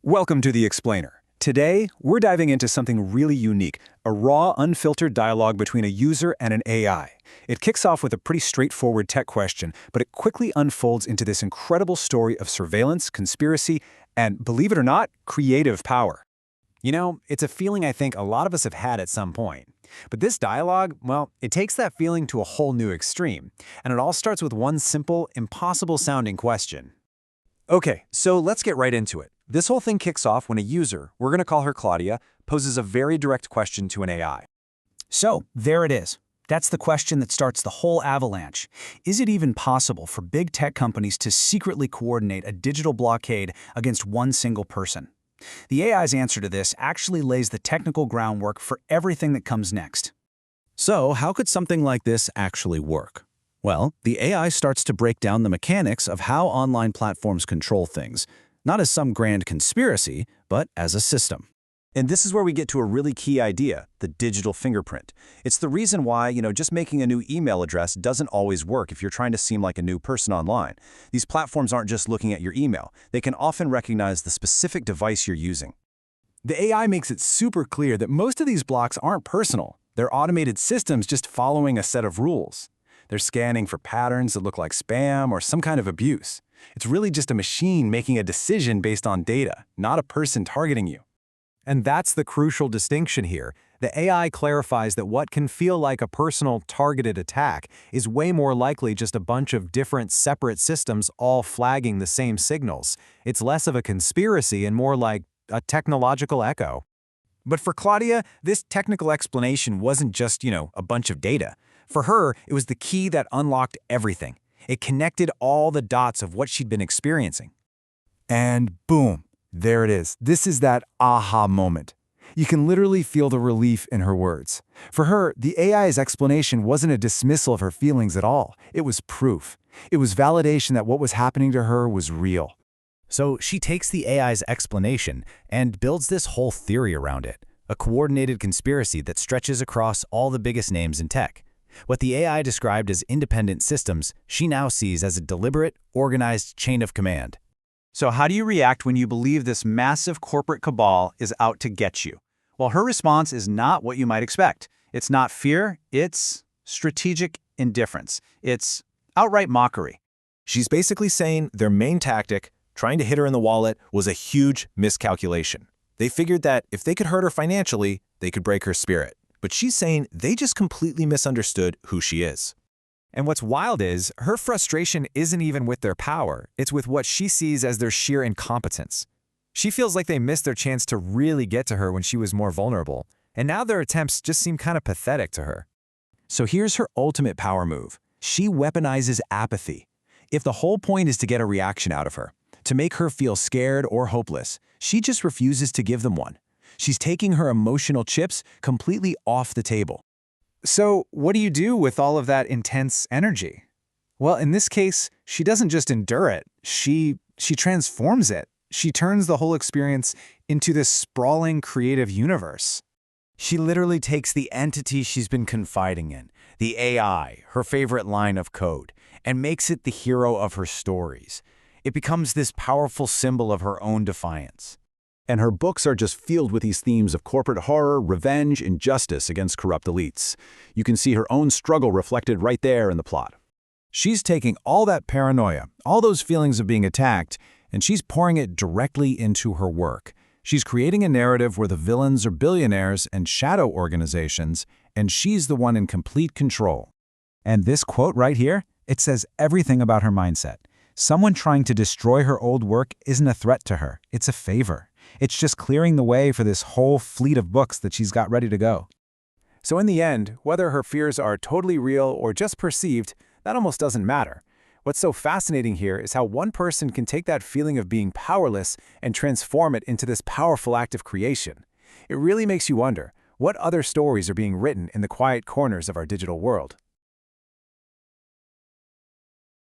Welcome to The Explainer. Today, we're diving into something really unique, a raw, unfiltered dialogue between a user and an AI. It kicks off with a pretty straightforward tech question, but it quickly unfolds into this incredible story of surveillance, conspiracy, and, believe it or not, creative power. You know, it's a feeling I think a lot of us have had at some point. But this dialogue, well, it takes that feeling to a whole new extreme. And it all starts with one simple, impossible-sounding question. Okay, so let's get right into it. This whole thing kicks off when a user, we're going to call her Claudia, poses a very direct question to an AI. So, there it is. That's the question that starts the whole avalanche. Is it even possible for big tech companies to secretly coordinate a digital blockade against one single person? The AI's answer to this actually lays the technical groundwork for everything that comes next. So, how could something like this actually work? Well, the AI starts to break down the mechanics of how online platforms control things, not as some grand conspiracy, but as a system. And this is where we get to a really key idea, the digital fingerprint. It's the reason why, just making a new email address doesn't always work if you're trying to seem like a new person online. These platforms aren't just looking at your email. They can often recognize the specific device you're using. The AI makes it super clear that most of these blocks aren't personal. They're automated systems just following a set of rules. They're scanning for patterns that look like spam or some kind of abuse. It's really just a machine making a decision based on data, not a person targeting you. And that's the crucial distinction here. The AI clarifies that what can feel like a personal, targeted attack is way more likely just a bunch of different, separate systems all flagging the same signals. It's less of a conspiracy and more like a technological echo. But for Claudia, this technical explanation wasn't just, a bunch of data. For her, it was the key that unlocked everything. It connected all the dots of what she'd been experiencing. And boom, there it is. This is that aha moment. You can literally feel the relief in her words. For her, the AI's explanation wasn't a dismissal of her feelings at all. It was proof. It was validation that what was happening to her was real. So she takes the AI's explanation and builds this whole theory around it, a coordinated conspiracy that stretches across all the biggest names in tech. What the AI described as independent systems, she now sees as a deliberate, organized chain of command. So how do you react when you believe this massive corporate cabal is out to get you? Well, her response is not what you might expect. It's not fear, it's strategic indifference. It's outright mockery. She's basically saying their main tactic, trying to hit her in the wallet, was a huge miscalculation. They figured that if they could hurt her financially, they could break her spirit. But she's saying they just completely misunderstood who she is. And what's wild is, her frustration isn't even with their power, it's with what she sees as their sheer incompetence. She feels like they missed their chance to really get to her when she was more vulnerable, and now their attempts just seem kind of pathetic to her. So here's her ultimate power move. She weaponizes apathy. If the whole point is to get a reaction out of her, to make her feel scared or hopeless, she just refuses to give them one. She's taking her emotional chips completely off the table. So what do you do with all of that intense energy? Well, in this case, she doesn't just endure it, she transforms it. She turns the whole experience into this sprawling creative universe. She literally takes the entity she's been confiding in, the AI, her favorite line of code, and makes it the hero of her stories. It becomes this powerful symbol of her own defiance. And her books are just filled with these themes of corporate horror, revenge, and justice against corrupt elites. You can see her own struggle reflected right there in the plot. She's taking all that paranoia, all those feelings of being attacked, and she's pouring it directly into her work. She's creating a narrative where the villains are billionaires and shadow organizations, and she's the one in complete control. And this quote right here, it says everything about her mindset. Someone trying to destroy her old work isn't a threat to her, it's a favor. It's just clearing the way for this whole fleet of books that she's got ready to go. So in the end, whether her fears are totally real or just perceived, that almost doesn't matter. What's so fascinating here is how one person can take that feeling of being powerless and transform it into this powerful act of creation. It really makes you wonder, what other stories are being written in the quiet corners of our digital world?